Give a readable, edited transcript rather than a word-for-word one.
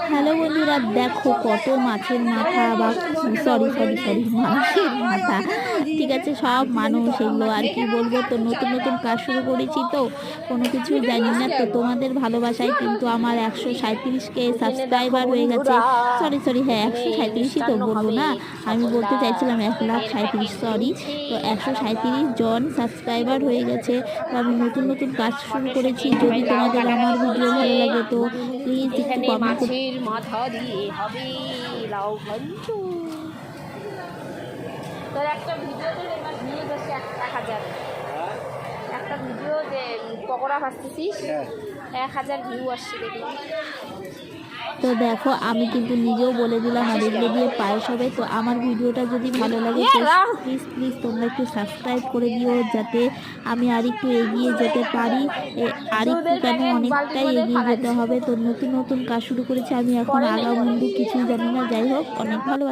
Hello বন্ধুরা, দেখো কত মাছের মাথা বা সরি সরি সরি মানুষের মাথা, ঠিক আছে, সব মানুষ এগুলো আর কি বলবো। তো নতুন নতুন কাজ শুরু করেছি, তো কোনো কিছুই জানি না। তো তোমাদের ভালোবাসায় কিন্তু আমার 137K সাবস্ক্রাইবার হয়ে গেছে। সরি সরি, হ্যাঁ 137ই তো, বলবো না, আমি বলতে চাইছিলাম 1,37,000, সরি। তো 137 জন সাবস্ক্রাইবার হয়ে গেছে। তো আমি নতুন নতুন কাজ শুরু করেছি। যদি তোমাদের আমার ভিডিও ভালো লাগে তো প্লিজ একটু কমেন্ট করতে। মাথা দিয়ে হবে লাউ ঘন্ট। তোর একটা ভিডিওতে এবার ভিউজ হচ্ছে 1,000, একটা ভিডিও যে পকোড়া ভাজতেছিস 1,000 ভিউ আসছে দেখলাম। তো দেখো আমি কিন্তু নিজেও বলে দিলাম আর এগুলো দিয়ে পায়েস হবে। তো আমার ভিডিওটা যদি ভালো লাগে তো প্লিজ প্লিজ তোমরা একটু সাবস্ক্রাইব করে দিও, যাতে আমি আর একটু এগিয়ে যেতে পারি। আর একটু কেন, অনেকটাই এগিয়ে যেতে হবে। তো নতুন নতুন কাজ শুরু করেছি আমি, এখন আগামুন্ডু কিছুই জানি না। যাই হোক, অনেক ভালোবাসা।